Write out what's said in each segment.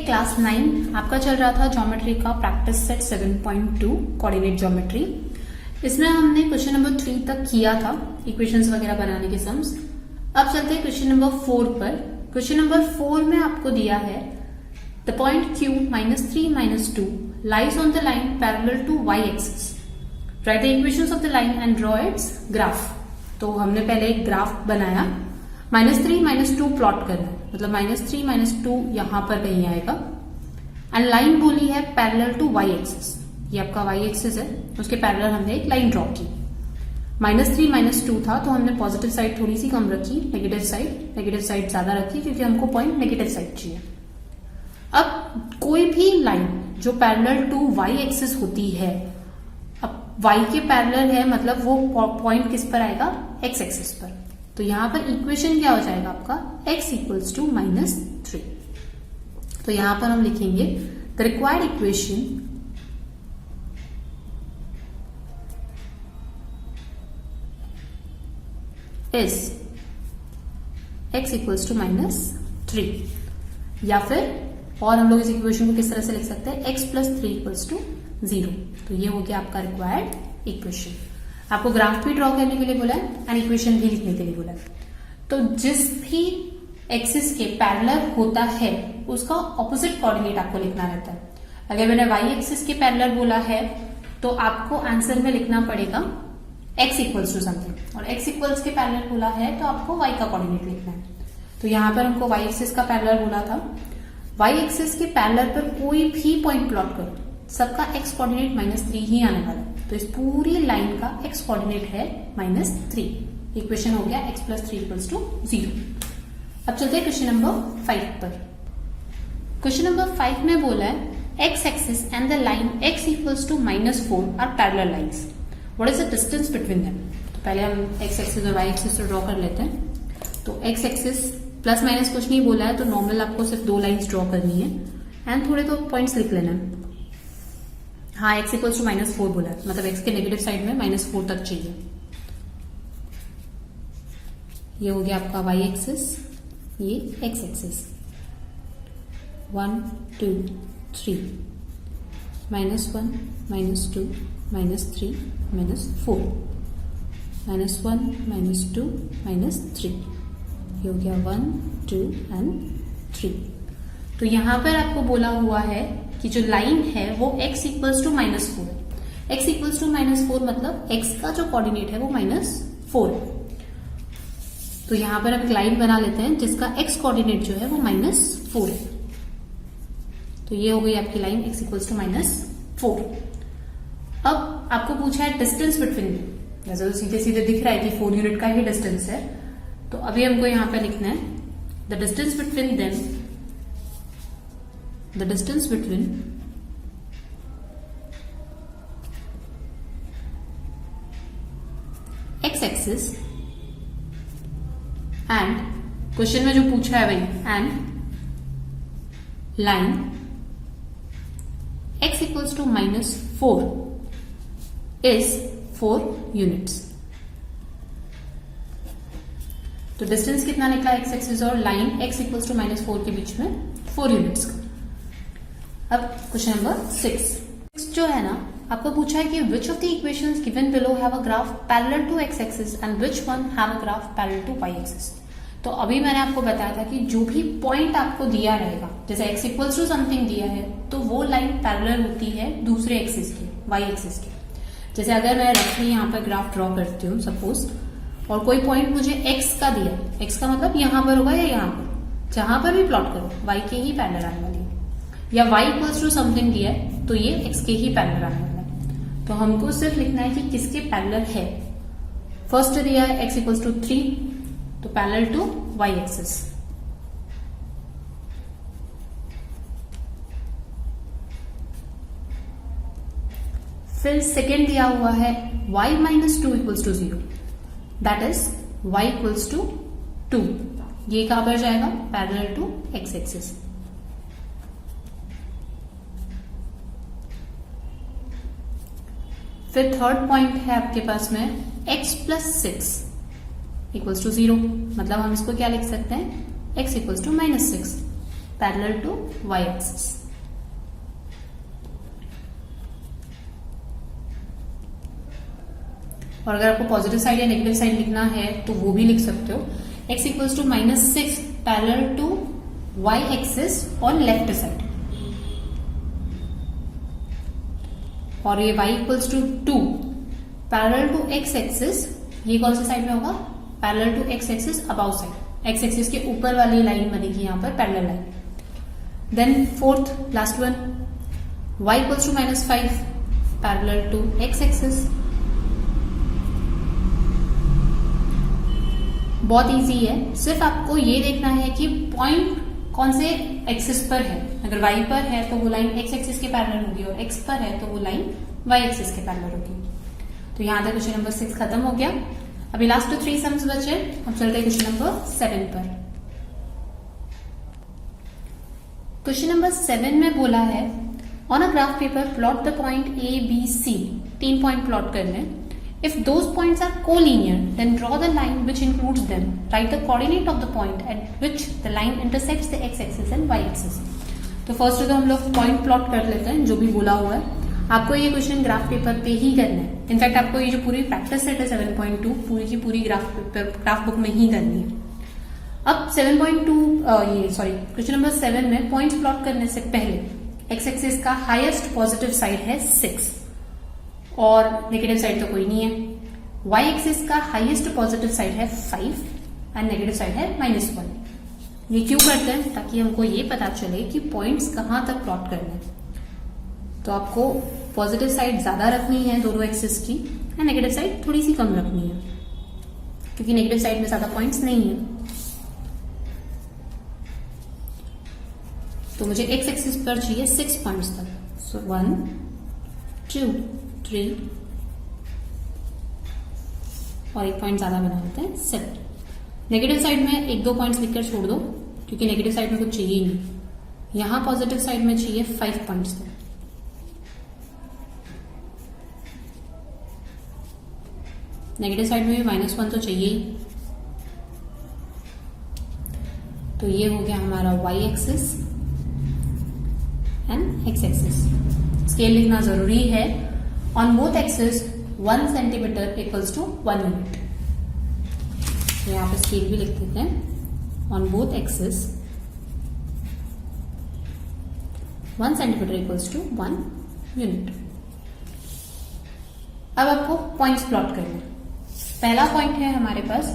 Class 9 आपका चल रहा था ज्योमेट्री का प्रैक्टिस सेट 7.2 कोऑर्डिनेट ज्योमेट्री। इसमें हमने क्वेश्चन नंबर 3 तक किया था इक्वेशंस वगैरह बनाने के सम्स। अब चलते हैं क्वेश्चन नंबर 4 पर। क्वेश्चन नंबर 4 में आपको दिया है the point Q -3 -2 lies on the line parallel to y axis. Write the equations of the line and draw its graph. तो हमने पहले एक ग्राफ बनाया, -3 -2 प्लॉट करना है, मतलब -3 -2 यहां पर कहीं आएगा एंड लाइन बोली है पैरेलल टू y एक्सिस। ये आपका y एक्सिस है, उसके पैरेलल हमने एक लाइन ड्रॉ की। -3 -2 था तो हमने पॉजिटिव साइड थोड़ी सी कम रखी, नेगेटिव साइड ज्यादा रखी क्योंकि हमको पॉइंट नेगेटिव साइड चाहिए। अब कोई भी लाइन जो पैरेलल टू y एक्सिस होती है, अब y के पैरेलल है मतलब वो पॉइंट किस पर आएगा, x एक्सिस पर। तो यहां पर इक्वेशन क्या हो जाएगा आपका, x इक्वल्स टू -3। तो यहां पर हम लिखेंगे the required equation is x equals to -3, या फिर और हम लोग इस इक्वेशन को किस तरह से लिख सकते हैं, x + 3 इक्वल्स टू 0। तो ये हो गया आपका रिक्वायर्ड इक्वेशन। आपको ग्राफ भी ड्रॉ करने के लिए बोला है एंड इक्वेशन भी लिखने के लिए बोला है। तो जिस भी एक्सिस के पैरेलल होता है उसका ऑपोजिट कोऑर्डिनेट आपको लिखना रहता है। अगर मैंने y एक्सिस के पैरेलल बोला है तो आपको आंसर में लिखना पड़ेगा x इक्वल्स टू समथिंग, और x इक्वल्स के पैरेलल बोला है तो आपको y का कोऑर्डिनेट लिखना है। तो यहां पर हमको y एक्सिस का पैरेलल बोला था, y एक्सिस के पैरेलल पर कोई भी पॉइंट प्लॉट करो, सबका x कोऑर्डिनेट -3 ही आने वाला है। तो इस पूरी लाइन का x कोऑर्डिनेट है -3। इक्वेशन हो गया x + 3 इक्वल्स टू 0। अब चलते हैं क्वेश्चन नंबर 5 पर। क्वेश्चन नंबर 5 में बोला है x axis and the line x equals to -4 are parallel lines, what is the distance between them. तो पहले हम x एक्सिस और y एक्सिस को ड्रॉ कर लेते हैं। तो x एक्सिस प्लस माइनस कुछ नहीं बोला है, तो नॉर्मल आपको सिर्फ 2 लाइंस ड्रॉ करनी है एंड थोड़े तो पॉइंट्स लिख लेना है। हाँ, x इक्वल्स टू -4 बोला है, मतलब x के नेगेटिव साइड में -4 तक चाहिए। ये हो गया आपका y एक्सिस, ये x एक्सिस। 1 2 3 -1 -2 -3 -4 -1 -2 -3। ये हो गया 1 2 एंड 3। तो यहां पर आपको बोला हुआ है कि जो लाइन है वो x इक्वल्स टू -4 है। x इक्वल्स टू -4 मतलब x का जो कोऑर्डिनेट है वो -4 है। तो यहां पर हम एक लाइन बना लेते हैं जिसका x कोऑर्डिनेट जो है वो -4 है। तो ये हो गई आपकी लाइन x इक्वल्स टू -4। अब आपको पूछा है डिस्टेंस बिटवीन, जैसे तो सीधे सीधे दिख रहा है कि 4 यूनिट का ही डिस्टेंस है। तो अभी हमको यहां पे लिखना है the distance between them, the distance between x axis and question में जो पूछा है वही and line x equals to -4 is 4 units. तो डिस्टेंस कितना निकला x एक्सिस और लाइन x इक्वल्स टू -4 के बीच में 4 यूनिट्स का। अब क्वेश्चन नंबर 6 जो है ना, आपको पूछा है कि which of the equations given below have a graph parallel to x axis and which one have a graph parallel to y axis. तो अभी मैंने आपको बताया था कि जो भी पॉइंट आपको दिया रहेगा, जैसे x इक्वल्स टू समथिंग दिया है तो वो लाइन पैरेलल होती है दूसरे एक्सिस की, y एक्सिस की। जैसे अगर मैं रफली यहाँ पर ग्राफ ड्रॉ करती हूँ सपोज, और कोई पॉइंट मुझे x का दिया, x का मतलब यहां पर होगा या यहां पर, जहां पर भी प्लॉट करो y के ही पैरेलल आने वाली है, या y इक्वल्स टू समथिंग दिया है तो ये x के ही पैरेलल आने वाला है। तो हमको सिर्फ लिखना है कि किसके पैरेलल है। फर्स्ट दिया है x इक्वल्स टू 3, तो पैरेलल टू y एक्सिस। फिर सेकेंड दिया हुआ है y -2 equals to 0, that is y equals to 2। ये कहां पर जाएगा, पैरेलल टू x एक्सिस। फिर थर्ड पॉइंट है आपके पास में x + 6 इक्वल्स टू 0, मतलब हम इसको क्या लिख सकते हैं, x equals to -6। Parallel to y axis. और अगर आपको पॉजिटिव साइड या नेगेटिव साइड लिखना है तो वो भी लिख सकते हो। x equals to -6 parallel to y axis on left side, और ये y equals to 2 parallel to x axis, ये कौन सी साइड में होगा? Parallel to x axis above side, x axis के ऊपर वाली लाइन बनेगी यहां पर parallel line. Then fourth last one, y equals to -5 parallel to x axis. बहुत इजी है, सिर्फ आपको ये देखना है कि पॉइंट कौन से एक्सिस पर है। अगर y पर है तो वो लाइन x एक्सिस के पैरेलल होगी, और x पर है तो वो लाइन y एक्सिस के पैरेलल होगी। तो यहां तक क्वेश्चन नंबर 6 खत्म हो गया। अभी लास्ट 3 सम्स बचे, हम चलते हैं क्वेश्चन नंबर 7 पर। क्वेश्चन नंबर 7 में बोला है, on a graph paper plot the point A B C, 3 point plot करने। If those points are collinear, then draw the line which includes them. Write the coordinate of the point at which the line intersects the x-axis and y-axis. तो first तो हम लोग point plot कर लेते हैं, जो भी बोला हुआ है। आपको ये क्वेश्चन ग्राफ पेपर पे ही करना है। इनफैक्ट आपको ये जो पूरी प्रैक्टिस सेट है 7.2 पूरी की पूरी ग्राफ बुक में ही करनी है। अब 7.2 क्वेश्चन नंबर 7 में पॉइंट प्लॉट करने से पहले एक्स एक्सिस का हाईएस्ट पॉजिटिव साइड है 6 और नेगेटिव साइड तो कोई नहीं है। y एक्सिस का हाईएस्ट पॉजिटिव साइड है 5 एंड नेगेटिव साइड है -1। ये क्यों करते हैं? ताकि हमको ये पता चले कि पॉइंट्स कहां तक प्लॉट करने हैं। तो आपको पॉजिटिव साइड ज्यादा रखनी है दोनों एक्सिस की, एंड नेगेटिव साइड थोड़ी सी कम रखनी है, क्योंकि नेगेटिव साइड में ज्यादा पॉइंट्स नहीं है। तो मुझे एक्स एक्सिस पर चाहिए 6 पॉइंट्स तक। सो 1 2 3 और एक पॉइंट ज्यादा बना देते हैं 7। नेगेटिव साइड में 1-2 पॉइंट्स लिखकर छोड़ दो, क्योंकि नेगेटिव साइड में कुछ चाहिए नहीं। यहां पॉजिटिव साइड में चाहिए 5 पॉइंट्स तक। नेगेटिव साइड में भी -1 तो चाहिए ही। तो ये हो गया हमारा y axis and x axis. Scale लिखना जरूरी है। On both axes 1 centimeter equals to 1 unit। तो यहाँ पे स्केल भी लिख देते हैं। On both axes 1 centimeter equals to 1 unit। अब आपको पॉइंट्स प्लॉट करना है। पहला पॉइंट है हमारे पास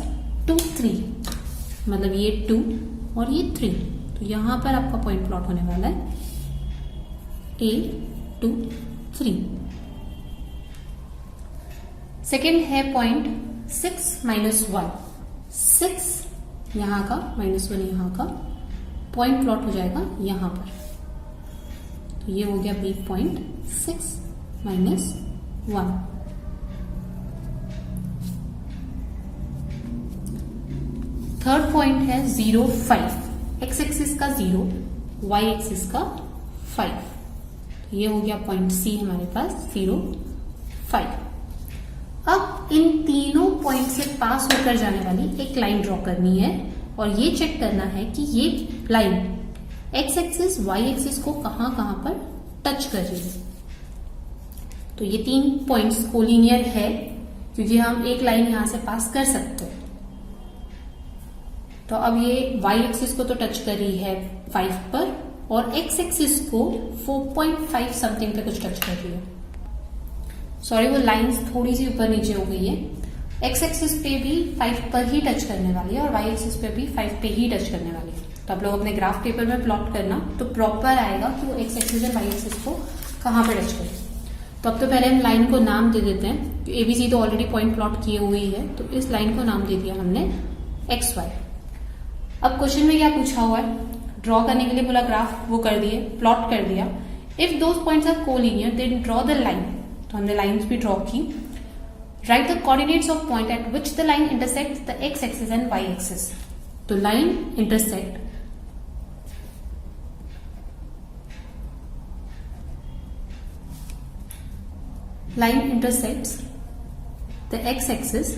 2 3, मतलब ये 2 और ये 3। तो यहां पर आपका पॉइंट प्लॉट होने वाला है A 2 3। सेकेंड है पॉइंट 6 -1। 6 यहां का -1 यहां का, पॉइंट प्लॉट हो जाएगा यहां पर। तो ये हो गया बी पॉइंट 6 -1। थर्ड पॉइंट है 0 5। एक्स एक्सिस का 0, वाई एक्सिस का 5। तो ये हो गया पॉइंट सी हमारे पास 0 5। अब इन तीनों पॉइंट से पास होकर जाने वाली एक लाइन ड्रॉ करनी है, और ये चेक करना है कि ये line X axis Y axis को कहां कहां पर टच कर रही है। तो ये 3 पॉइंट्स कोलिनियर है, क्योंकि हम एक लाइन यहां से पास कर सकते हैं। तो अब ये वाई एक्सिस को तो टच कर रही है 5 पर, और एक्स एक्सिस को 4.5 समथिंग पे कुछ टच कर रही है। सॉरी, वो लाइंस थोड़ी सी ऊपर नीचे हो गई है। एक्स एक्सिस पे भी 5 पर ही टच करने वाली है, और वाई एक्सिस पे भी 5 पे ही टच करने वाली है। तो आप लोग अपने ग्राफ पेपर में प्लॉट करना तो प्रॉपर आएगा कि वो एक्स एक्सिस और वाई एक्सिस को कहां पे टच करे। तो अब तो पहले हम लाइन को नाम दे देते हैं। एबीसी तो ऑलरेडी पॉइंट प्लॉट किए हुई है, तो इस लाइन को नाम दे दिया हमने एक्स वाई। अब क्वेश्चन में क्या पूछा हुआ है? ड्रॉ करने के लिए बोला ग्राफ, वो कर दिए, प्लॉट कर दिया। If those points are collinear then draw the line. तो हमने लाइंस भी ड्रॉ की। Write the coordinates of point at which the line intersect the x axis and y axis. तो line intersect the x axis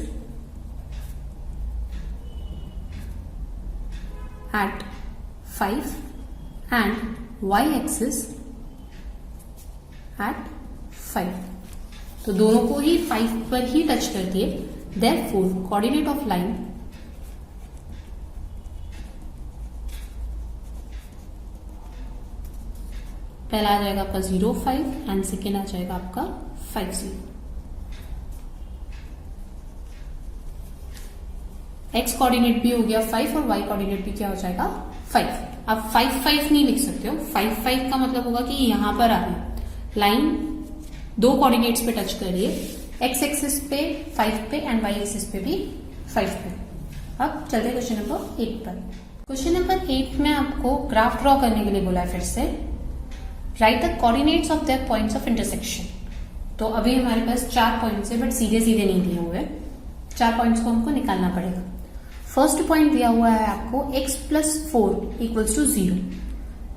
at 5 and y axis at 5। तो दोनों को ही 5 पर ही touch कर दिए। देयरफॉर कोऑर्डिनेट ऑफ लाइन पहला आ जाएगा आपका 0 5 एंड सेकेंड आ जाएगा आपका 5 0। एक्स कोऑर्डिनेट भी हो गया 5 और वाई कोऑर्डिनेट भी क्या हो जाएगा 5। अब 5 5 नहीं लिख सकते हो। 5 5 का मतलब होगा कि यहां पर आ रही लाइन दो कोऑर्डिनेट्स पे टच कर रही है, एक्स एक्सिस पे 5 पे एंड वाई एक्सिस पे भी 5 पे। अब चलते क्वेश्चन नंबर 8 पर। क्वेश्चन नंबर 8 में आपको ग्राफ ड्रॉ करने के लिए बोला है फिर से। Right the coordinates of their points of intersection. तो अभी हमारे पास 4 पॉइंट्स है बट सीधे सीधे नहीं दिए हुए, 4 पॉइंट्स को हमको निकालना पड़ेगा। फर्स्ट पॉइंट दिया हुआ है आपको x प्लस 4 इक्वल्स टू 0।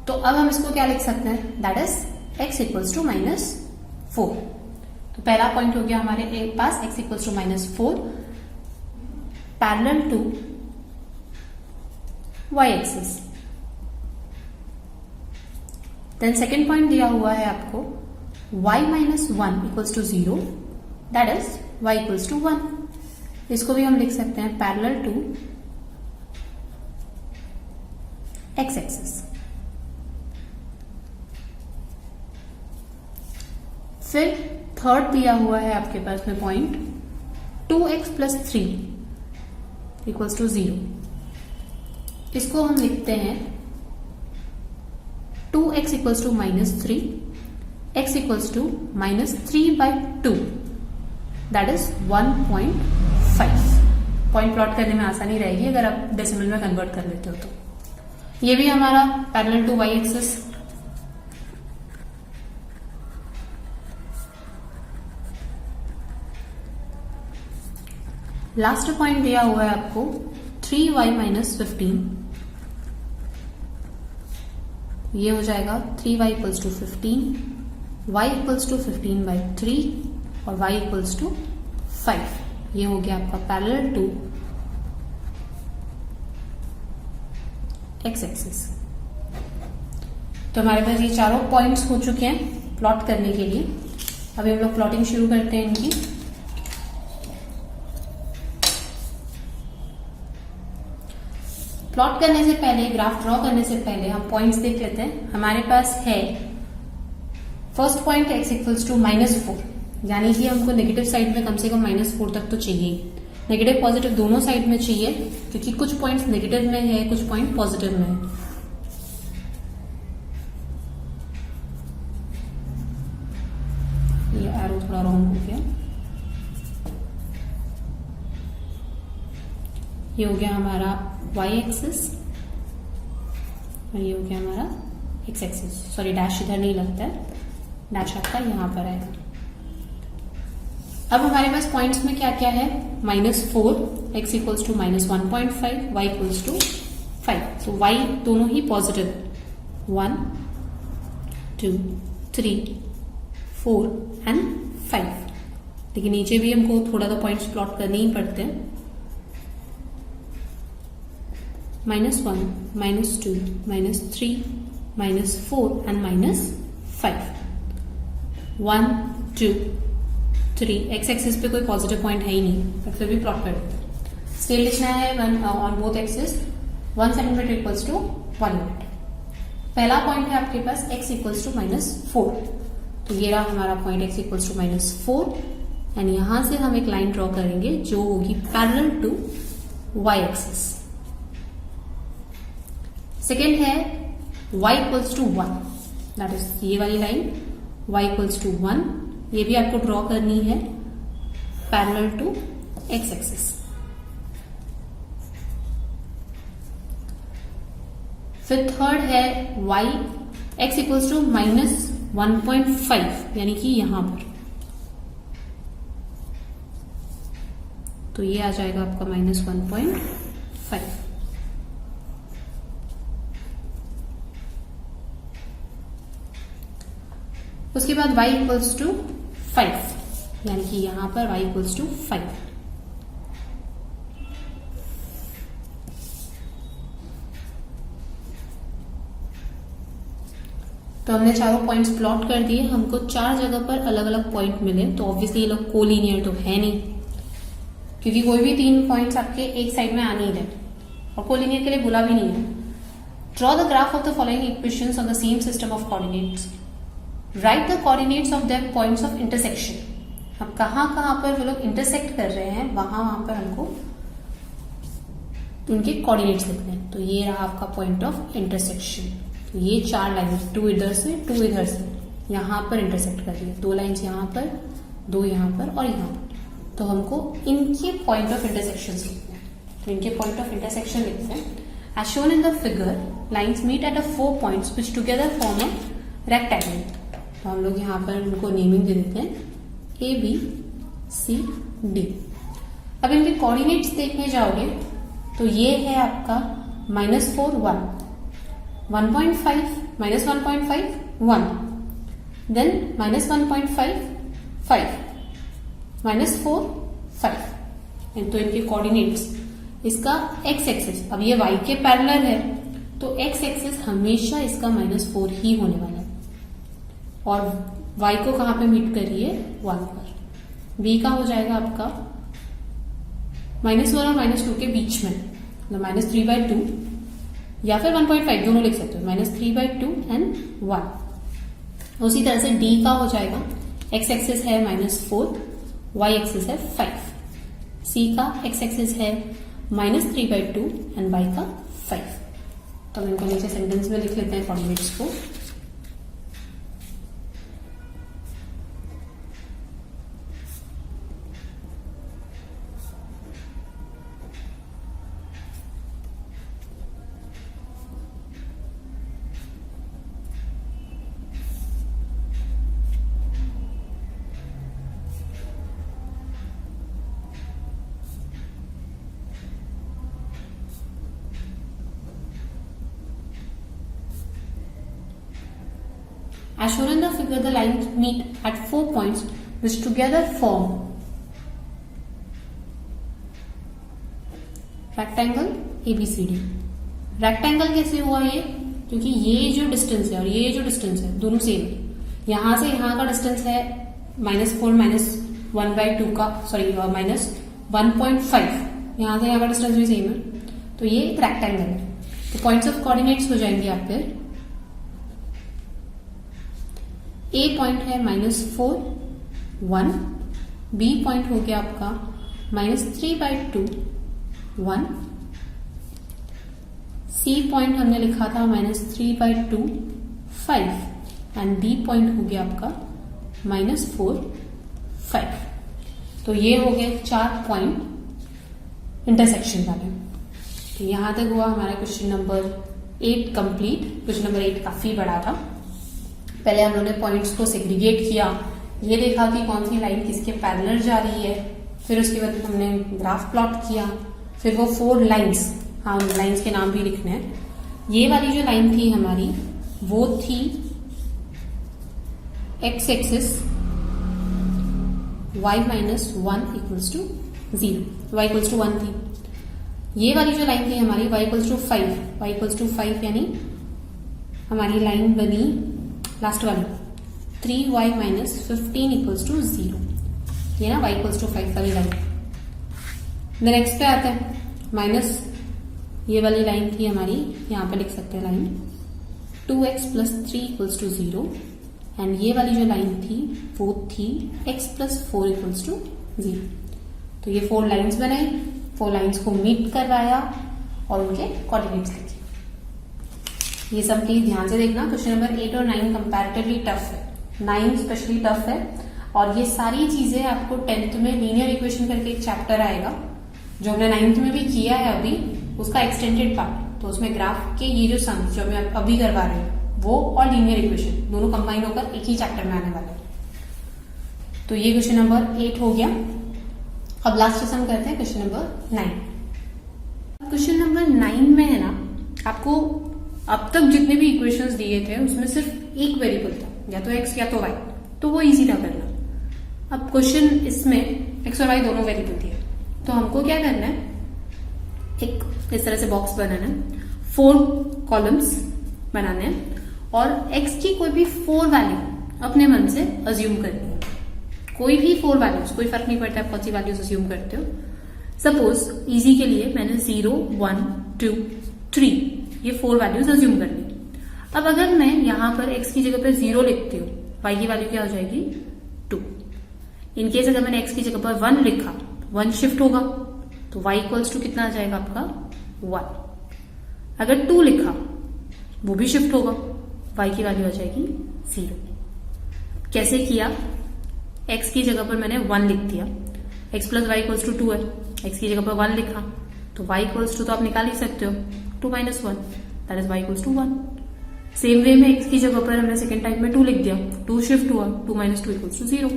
तो अब हम इसको क्या लिख सकते हैं, that is x equals to -4। तो पहला पॉइंट हो गया हमारे पास x equals to -4 parallel to y axis. Then second point दिया हुआ है आपको y minus 1 equals to 0, that is y equals to 1। इसको भी हम लिख सकते हैं पैरेलल टू x एक्सिस। फिर थर्ड दिया हुआ है आपके पास में point 2x plus 3 equals to 0। इसको हम लिखते हैं 2x equals to -3, x equals to -3/2, that is 1.5। Point plot करने में आसानी रहेगी अगर आप डेसिमल में कन्वर्ट कर लेते हो तो। ये भी हमारा parallel to Y axis. Last point दिया हुआ है आपको 3y माइनस 15। ये हो जाएगा 3y equals to 15, y equals to 15/3 और y इक्वल्स टू 5। ये हो गया आपका पैरेलल टू x एक्सिस। तो हमारे पास ये चारों पॉइंट्स हो चुके हैं प्लॉट करने के लिए। अभी हम लोग प्लॉटिंग शुरू करते हैं इनकी। प्लॉट करने से पहले, ग्राफ ड्रॉ करने से पहले हम पॉइंट्स देख लेते हैं। हमारे पास है first point x equals to -4, यानी कि हमको नेगेटिव साइड में कम से कम -4 तक तो चाहिए। नेगेटिव पॉजिटिव दोनों साइड में चाहिए क्योंकि कुछ पॉइंट्स नेगेटिव में है, कुछ पॉइंट पॉजिटिव में है। ये एरो थोड़ा रॉन्ग हो गया। ये हो गया हमारा y एक्सिस और ये हो गया हमारा x एक्सिस। सॉरी, डैश इधर नहीं लगता है, डैश आपका यहां पर आएगा। अब हमारे पास पॉइंट्स में क्या क्या है, -4, x equals to -1.5, y equals to 5। तो y दोनों ही पॉजिटिव, 1 2 3 4 एंड 5। लेकिन नीचे भी हमको थोड़ा तो पॉइंट्स प्लॉट करने ही पड़ते हैं। -1 -2 -3 -4 एंड -5। 1 2 3 एक्स एक्सिस पे कोई पॉजिटिव पॉइंट है ही नहीं, पर फिर भी प्लॉट कर देते हैं। स्केल लिखना है on both axis, 1 centimetre equals to 1 unit. पहला पॉइंट है आपके पास x इक्वल्स टू -4। तो ये रहा हमारा point x equals to -4 and यहां से हम एक लाइन ड्रॉ करेंगे जो होगी parallel to y axis. Second है y equals to 1, that is ये वाली लाइन y इक्वल्स टू 1। ये भी आपको ड्रॉ करनी है पैरेलल टू x एक्सिस। फिर थर्ड है y x इक्वल्स टू -1.5, यानी कि यहां पर। तो ये आ जाएगा आपका -1.5। उसके बाद y इक्वल्स टू 5, यानी कि यहां पर y इक्वल्स टू 5। तो हमने चारों पॉइंट्स प्लॉट कर दिए, हमको 4 जगह पर अलग अलग पॉइंट मिले, तो ऑब्वियसली ये लोग कोलिनियर तो है नहीं, क्योंकि कोई भी 3 पॉइंट्स आपके एक साइड में आ नहीं रहे और कोलिनियर के लिए बोला भी नहीं है। Draw the graph of the following equations on the same system of coordinates, right the coordinates of their points of intersection. अब कहाँ पर वो लोग इंटरसेक्ट कर रहे हैं वहां पर हमको उनके कोऑर्डिनेट्स लिखने हैं। तो ये रहा आपका पॉइंट ऑफ इंटरसेक्शन। तो ये 4 लाइन्स, 2 इधर से 2 इधर से यहां पर इंटरसेक्ट कर दिए, 2 लाइन्स यहां पर, 2 यहां पर और यहां पर। तो हमको इनके पॉइंट ऑफ इंटरसेक्शन लिखते हैं, तो इनके पॉइंट ऑफ इंटरसेक्शन लिखते हैं। As shown in the figure, lines meet at 4 points which together form a rectangle. तो हम लोग यहाँ पर उनको नेमिंग दे देते हैं A, B, C, D। अब इनके कोऑर्डिनेट्स देखने जाओगे तो ये है आपका -4 1, 1.5 -1.5 1, देन -1.5 5, -4 5। तो इनके कोऑर्डिनेट्स, इसका x एक्सिस, अब ये y के पैरेलल है तो x एक्सिस हमेशा इसका -4 ही होने वाला है, और y को कहां पे मीट करिए 1 पर। b का हो जाएगा आपका -1 और -2 के बीच में, मतलब -3/2 या फिर 1.5 दोनों लिख सकते हो, -3/2 एंड 1। उसी तरह से d का हो जाएगा, x एक्सिस है -4, y एक्सिस है 5, c का x एक्सिस है -3/2 एंड y का 5। तो हम इनको नीचे सेंटेंस में लिख लेते हैं कोऑर्डिनेट्स को। As shown in the figure, the lines meet at 4 points which together form rectangle ABCD। Rectangle कैसे हुआ ये? क्योंकि ये जो डिस्टेंस है और ये जो डिस्टेंस है दोनों सेम है। यहां से यहां का डिस्टेंस है -4 -1/2 का, सॉरी -1.5, यहां से यहां का डिस्टेंस भी सेम है, तो ये एक रेक्टेंगल है। तो पॉइंट्स ऑफ कोऑर्डिनेट्स हो जाएंगे आपके, A पॉइंट है -4 1, B पॉइंट हो गया आपका -3/2 1, C पॉइंट हमने लिखा था -3/2 5 एंड D पॉइंट हो गया आपका -4 5। तो ये हो गए 4 पॉइंट इंटरसेक्शन वाले। तो यहां तक हुआ हमारा question number 8 complete. Question number 8 काफी बड़ा था। पहले हम लोगों ने पॉइंट्स को सेग्रीगेट किया, ये देखा कि कौन सी लाइन किसके पैरेलल जा रही है, फिर उसके बाद हमने ग्राफ प्लॉट किया, फिर वो 4 लाइंस, हाँ उन लाइंस के नाम भी लिखने हैं। ये वाली जो लाइन थी हमारी वो थी x एक्सिस y -1 = 0, y = 1 थी। ये वाली जो लाइन थी हमारी y = 5, y = 5 यानी हमारी लाइन बनी लास्ट वाली 3y - 15 = 0, ये ना y = 5 वाली लाइन। नेक्स्ट पे आते हैं, माइनस ये वाली लाइन थी हमारी, यहां पे लिख सकते हैं लाइन 2x + 3 = 0, एंड ये वाली जो लाइन थी वो थी x + 4 = 0। तो ये 4 लाइंस बनाई, 4 लाइंस को मीट करवाया और उनके कोऑर्डिनेट्स लिखे। ये सब प्लीज ध्यान से देखना। क्वेश्चन नंबर 8 और 9 कंपैरेटिवली टफ है, 9 स्पेशली टफ है, और ये सारी चीजें आपको 10th में लीनियर इक्वेशन करके एक चैप्टर आएगा जो हमने 9th में भी किया है अभी, उसका एक्सटेंडेड पार्ट। तो उसमें ग्राफ के ये जो सम्स जो मैं अभी करवा रही हूँ वो और लीनियर इक्वेशन दोनों कंबाइन होकर एक ही चैप्टर में आने वाले हैं। तो ये क्वेश्चन नंबर 8 हो गया। अब लास्ट सम करते हैं क्वेश्चन नंबर 9। क्वेश्चन नंबर 9 में है ना, आपको अब तक जितने भी इक्वेशंस दिए थे उसमें सिर्फ एक वेरिएबल था, या तो x या तो y, तो वो इजी था करना। अब क्वेश्चन इसमें x और y दोनों वेरिएबल दिए, तो हमको क्या करना है, एक इस तरह से बॉक्स बनाना है, 4 कॉलम्स बनाने हैं, और x की कोई भी 4 वैल्यू अपने मन से अज्यूम करनी है। कोई भी 4 वैल्यूज, कोई फर्क नहीं पड़ता आप कौन सी वैल्यूज अज्यूम करते हो। सपोज इजी के लिए मैंने 0, 1, 2, 3 ये 4 वैल्यूज अज्यूम कर ली। अब अगर मैं यहां पर x की जगह पर 0 लिखती हूँ, y की वैल्यू क्या हो जाएगी 2। इनकेस अगर मैंने x की जगह पर 1 लिखा, 1 शिफ्ट होगा तो y इक्वल्स टू कितना आ जाएगा आपका 1। अगर 2 लिखा वो भी शिफ्ट होगा, y की वैल्यू आ जाएगी 0। कैसे किया? x की जगह पर मैंने 1 लिख दिया, x plus Y equals to 2 है, x की जगह पर 1 लिखा तो y इक्वल्स टू तो आप निकाल ही सकते हो 2 minus 1, that is y equals to 1। Same way में x की जगह पर हमने सेकेंड टाइम में 2 लिख दिया, 2 शिफ्ट हुआ, 2 माइनस 2 इक्वल्स टू 0।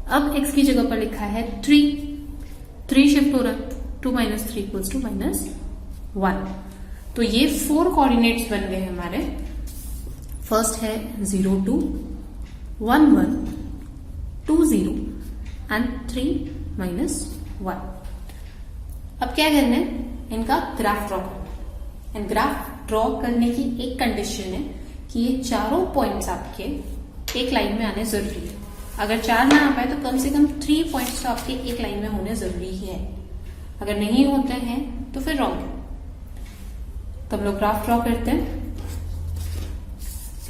अब x की जगह पर लिखा है 3 शिफ्ट हो रहा है, 2 माइनस 3 इक्वल्स टू माइनस 1। तो ये 4 कोऑर्डिनेट्स बन गए हमारे। फर्स्ट है 0, 2, 1, 1, 2, 0 एंड 3 माइनस 1। अब क्या करना है? इनका ग्राफ ड्रॉ करना है। एंड ग्राफ ड्रॉ करने की एक कंडीशन है कि ये चारों पॉइंट्स आपके एक लाइन में आने जरूरी है। अगर 4 ना आ पाए तो कम से कम 3 पॉइंट्स तो आपके एक लाइन में होने जरूरी है। अगर नहीं होते हैं तो फिर रॉन्ग है। तो हम लोग ग्राफ ड्रॉ करते हैं।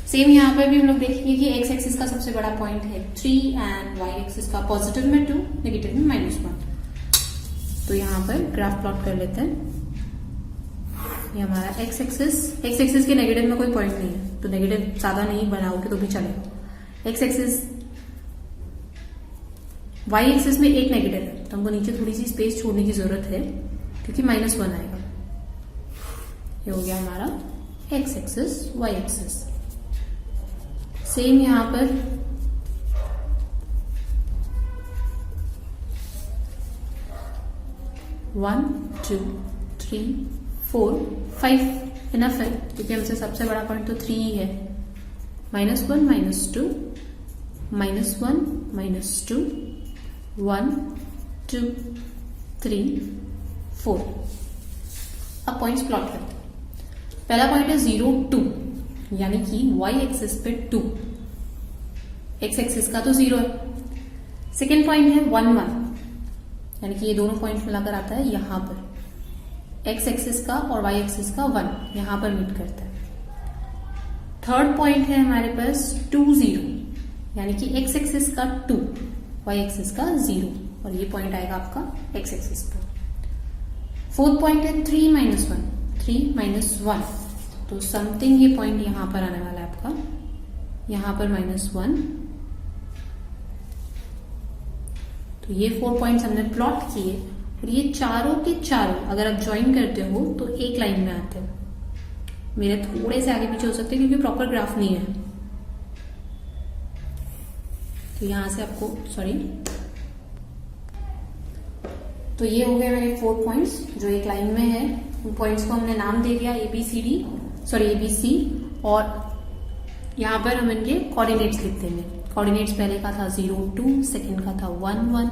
सेम यहां पर भी हम लोग देखेंगे कि एक्स एक्सिस का सबसे बड़ा पॉइंट है 3 एंड वाई एक्सिस का पॉजिटिव में 2, नेगेटिव में -1। तो यहां पर ग्राफ प्लॉट कर लेते हैं। ये हमारा एक्स एक्सिस के नेगेटिव में कोई पॉइंट नहीं है तो नेगेटिव ज्यादा नहीं बनाओगे तो भी चलेगा। एक्स एक्सिस, वाई एक्सिस में एक नेगेटिव है तो हमको नीचे थोड़ी सी स्पेस छोड़ने की जरूरत है क्योंकि -1 आएगा। ये हो गया हमारा X axis, Y axis. Same यहां पर वन, 2, 3, 4, 5 इनफ है क्योंकि हमसे सबसे बड़ा पॉइंट तो 3 ही है। -1, -2, -1, -2, 1, 2, 3, 4। अब पॉइंट्स प्लॉट करते हैं। पहला पॉइंट है 0, 2 यानी कि y एक्सिस पे 2, x एक्सिस का तो 0 है। सेकेंड पॉइंट है 1, 1 यानी कि ये दोनों पॉइंट मिलाकर आता है यहां पर, x एक्सिस का और y एक्सिस का 1 यहां पर मीट करता है। थर्ड पॉइंट है हमारे पास 2, 0 यानी कि x एक्सिस का 2, y एक्सिस का 0 और ये पॉइंट आएगा आपका x एक्सिस पर। फोर्थ पॉइंट है 3, -1 तो समथिंग ये पॉइंट यहां पर आने वाला है आपका, यहां पर -1। तो ये 4 पॉइंट्स हमने प्लॉट किए और ये चारों के चारों अगर आप ज्वाइन करते हो तो एक लाइन में आते हैं। मेरे थोड़े से आगे पीछे हो सकते हैं क्योंकि प्रॉपर ग्राफ नहीं है। तो यहां से आपको तो ये हो गए मेरे 4 पॉइंट्स जो एक लाइन में है। उन पॉइंट्स को हमने नाम दे दिया ABC और यहां पर हम इनके कोऑर्डिनेट्स लिख देंगे। कोऑर्डिनेट्स पहले का था 0, 2, सेकंड का था 1, 1,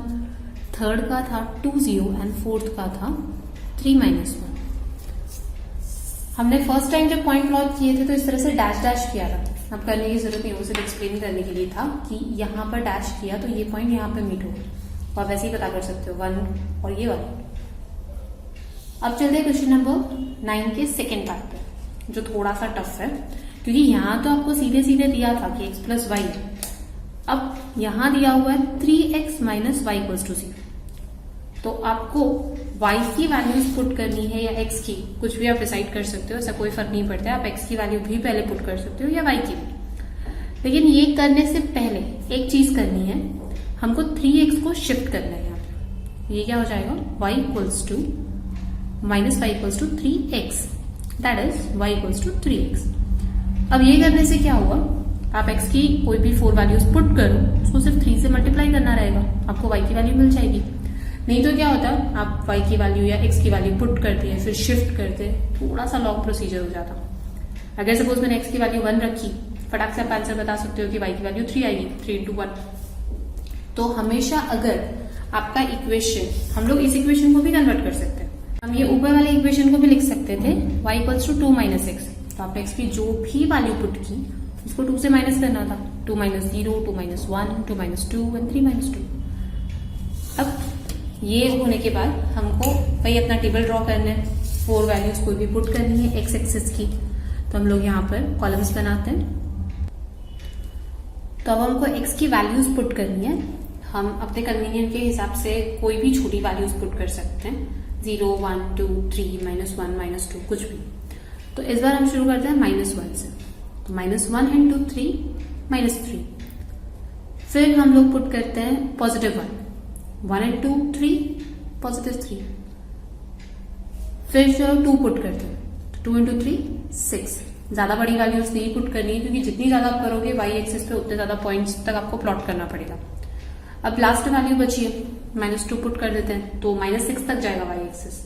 थर्ड का था 2, 0 एंड फोर्थ का था 3, -1। हमने फर्स्ट टाइम जब पॉइंट प्लॉट किए थे तो इस तरह से डैश किया था। अब करने की जरूरत नहीं, वो सिर्फ एक्सप्लेन करने के लिए था कि यहां पर डैश किया तो ये पॉइंट यहां पर मीट होगा। आप वैसे ही पता कर सकते हो 1 और ये वाला। अब चलते हैं क्वेश्चन नंबर 9 के सेकेंड पार्ट पे जो थोड़ा सा टफ है क्योंकि यहां तो आपको सीधे दिया था कि x प्लस वाई, अब यहां दिया हुआ है 3x minus Y equals to 0। तो आपको y की वैल्यूज पुट करनी है या x की, कुछ भी आप डिसाइड कर सकते हो, ऐसा कोई फर्क नहीं पड़ता है। आप x की वैल्यू भी पहले पुट कर सकते हो या y की भी। लेकिन ये करने से पहले एक चीज करनी है, हमको 3x को शिफ्ट करना है। यहाँ पे ये क्या हो जाएगा, y equals to -y equals to 3x, that is y equals to 3x। अब ये करने से क्या होगा, आप x की कोई भी 4 वैल्यूज पुट करो, उसको सिर्फ 3 से मल्टीप्लाई करना रहेगा, आपको y की वैल्यू मिल जाएगी। नहीं तो क्या होता है, आप y की वैल्यू या x की वैल्यू पुट करते हैं फिर शिफ्ट करते हैं, थोड़ा सा लॉन्ग प्रोसीजर हो जाता। अगर सपोज मैंने x की वैल्यू 1 रखी, फटाक से आप आंसर बता सकते हो कि y की वैल्यू 3 आएगी, 3 × 1। तो हमेशा अगर आपका इक्वेशन, हम लोग इस इक्वेशन को भी कन्वर्ट कर सकते हैं, हम ये ऊपर वाले इक्वेशन को भी लिख सकते थे y इक्वल्स टू 2 - x। तो आपने x की जो भी वैल्यू पुट की उसको 2 से माइनस करना था। 2 minus 0, 2 minus 1, 2 minus 2 and 3 minus 2। अब ये होने के बाद हमको वही अपना टेबल ड्रॉ करना है। 4 वैल्यूज कोई भी पुट करनी है x एक्सिस की, तो हम लोग यहाँ पर कॉलम्स बनाते हैं। तो अब हमको x की वैल्यूज पुट करनी है। हम अपने कन्वीनियंट के हिसाब से कोई भी छोटी वैल्यूज पुट कर सकते हैं, 0, 1, 2, 3, -1, -2 कुछ भी। तो इस बार हम शुरू करते हैं -1 से। तो -1 इंटू 3 -3। फिर हम लोग पुट करते हैं +1, 1 इंटू 3 +3। फिर जो 2 पुट करते हैं, तो 2 इंटू 3 6। ज्यादा बड़ी वैल्यूज नहीं पुट करनी है, क्योंकि जितनी ज्यादा आप करोगे y एक्सिस पे उतने ज्यादा पॉइंट्स तक आपको प्लॉट करना पड़ेगा। अब लास्ट वैल्यू बची है, -2 पुट कर देते हैं, तो -6 तक जाएगा y एक्सिस।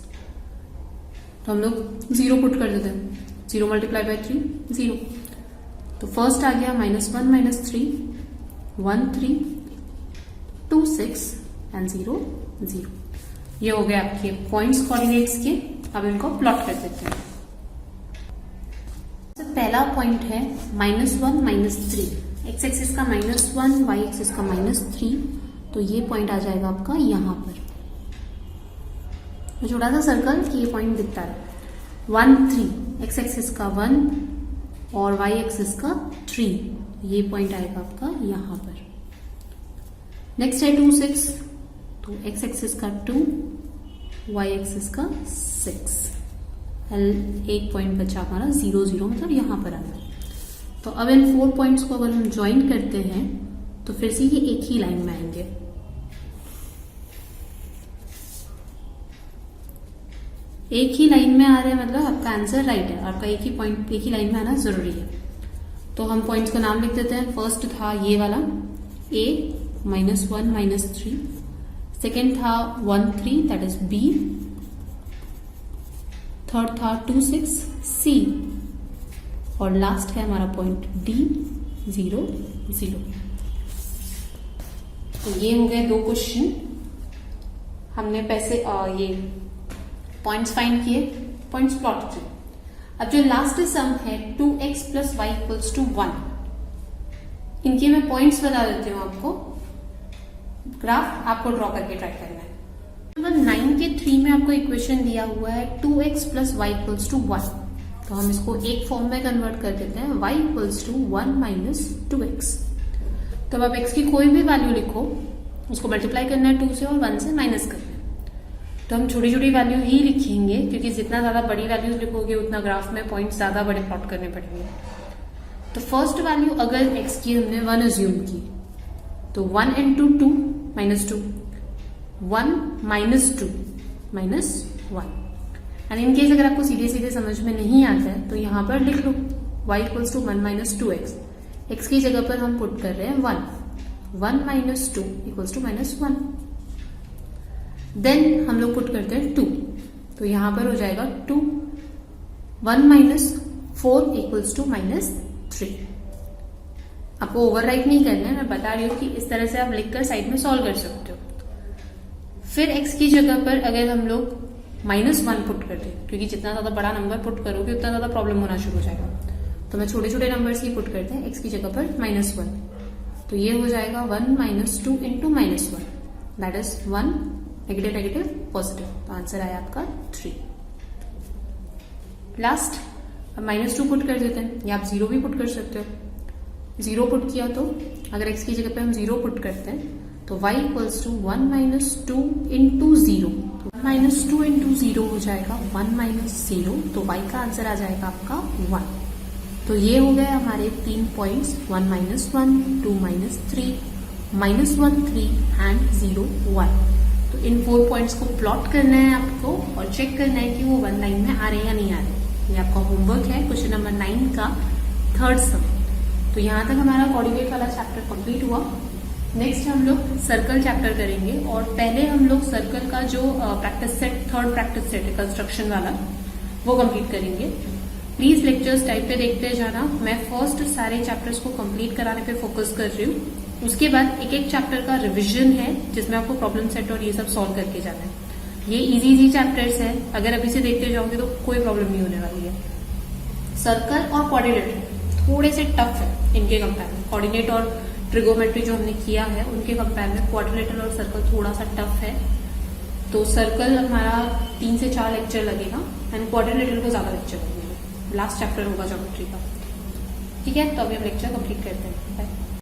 तो हम लोग 0 पुट कर देते हैं, 0 मल्टीप्लाई बाय 3 0। तो फर्स्ट आ गया -1 -3 1 3 2 6 एंड 0 0। ये हो गए आपके पॉइंट्स कोऑर्डिनेट्स के। अब इनको प्लॉट कर देते हैं। तो पहला पॉइंट है -1 -3, x एक्सिस का -1, y एक्सिस का -3। तो ये पॉइंट आ जाएगा आपका यहां पर। तो छोटा सा सर्कल कि ये पॉइंट दिखता है। 1 3, x एक्सिस का 1 और y एक्सिस का 3। ये पॉइंट आएगा आपका यहां पर। नेक्स्ट है 2 6, तो x एक्सिस का 2, y एक्सिस का 6। एक पॉइंट बचा हमारा 0 0, मतलब यहां पर आता है। तो अब इन 4 पॉइंट्स को अगर हम ज्वाइन करते हैं तो फिर से ये एक ही लाइन में आएंगे। एक ही लाइन में आ रहे हैं, मतलब आपका आंसर राइट है। आपका एक ही पॉइंट एक ही लाइन में आना जरूरी है। तो हम पॉइंट्स का नाम लिख देते हैं। फर्स्ट था ये वाला a -1 -3। सेकेंड था 1 3, दैट इज b। थर्ड था 2 6 C। और लास्ट है हमारा पॉइंट D 0 0। तो ये हो गए 2 क्वेश्चन। हमने पैसे ये पॉइंट्स फाइंड किए, पॉइंट्स प्लॉट किए। अब जो लास्ट सम है 2x + y = 1, इनके मैं पॉइंट्स बता देती हूँ आपको। ग्राफ आपको ड्रॉ करके ट्राई करना है। नंबर 9 के 3 में आपको इक्वेशन दिया हुआ है 2x + y = 1। तो हम इसको एक फॉर्म में कन्वर्ट कर देते हैं, y = 1 - 2x। तो अब आप x की कोई भी वैल्यू लिखो, उसको मल्टीप्लाई करना है 2 से और 1 से माइनस करना है। तो हम छोटी छोटी वैल्यू ही लिखेंगे, क्योंकि जितना ज्यादा बड़ी वैल्यूज लिखोगे उतना ग्राफ में पॉइंट ज्यादा बड़े प्लॉट करने पड़ेंगे। तो फर्स्ट वैल्यू अगर x की हमने 1 अज्यूम की, तो 1 × 2 -2, 1 - 2 -1। एंड इन केस अगर आपको सीधे सीधे समझ में नहीं आता है तो यहां पर लिख लो y = 1 - 2x। x की जगह पर हम पुट कर रहे हैं 1 - 2 = -1। देन हम लोग पुट करते हैं 2, तो यहां पर हो जाएगा 2 1 - 4 = -3। आपको ओवरराइट नहीं करना है, मैं बता रही हूं कि इस तरह से आप लिखकर साइड में सॉल्व कर सकते हो। फिर x की जगह पर अगर हम लोग -1 पुट करते हैं, क्योंकि जितना ज्यादा बड़ा नंबर पुट करोगे उतना ज्यादा प्रॉब्लम होना शुरू हो जाएगा, तो मैं छोटे छोटे नंबर्स ही पुट करते हैं x की जगह पर -1। तो ये हो जाएगा 1 - 2 × -1, that is 1 negative negative positive. तो आंसर आया आपका 3। लास्ट अब -2 पुट कर देते हैं, या आप 0 भी पुट कर सकते हो। 0 पुट किया तो अगर x की जगह पे हम 0 पुट करते हैं तो y = 1 - 2 × 0। 1 - 2 × 0 हो जाएगा 1 - 0, तो y का आंसर आ जाएगा आपका 1। तो ये हो गए हमारे 3 पॉइंट्स, 1 - 1, 2 - 3, -1 3 एंड 0 1। तो इन 4 पॉइंट्स को प्लॉट करना है आपको और चेक करना है कि वो 1 लाइन में आ रहे हैं या नहीं आ रहे। ये आपका होमवर्क है क्वेश्चन नंबर 9 का थर्ड सम। तो यहाँ तक हमारा कोऑर्डिनेट वाला चैप्टर कंप्लीट हुआ। नेक्स्ट हम लोग सर्कल चैप्टर करेंगे, और पहले हम लोग सर्कल का जो practice set, third practice set है कंस्ट्रक्शन वाला, वो कंप्लीट करेंगे। प्लीज लेक्चर्स टाइप पे देखते जाना। मैं फर्स्ट सारे चैप्टर्स को कंप्लीट कराने पे फोकस कर रही हूँ। उसके बाद एक एक चैप्टर का रिवीजन है, जिसमें आपको प्रॉब्लम सेट और ये सब सॉल्व करके जाना है। ये इजी चैप्टर्स है, अगर अभी से देखते जाओगे तो कोई प्रॉब्लम नहीं होने वाली है। सर्कल और कोऑर्डिनेटर थोड़े से टफ है इनके कंपेयर में। कोऑर्डिनेट और ट्रिगोमेट्री जो हमने किया है उनके कंपेयर में कोऑर्डिनेटर और सर्कल थोड़ा सा टफ है। तो सर्कल हमारा 3 से 4 लेक्चर लगेगा एंड कोऑर्डिनेटर को ज्यादा लेक्चर लगेंगे। लास्ट चैप्टर होगा ज्योमेट्री का। ठीक है, तो अभी हम लेक्चर कंप्लीट करते हैं। बाय।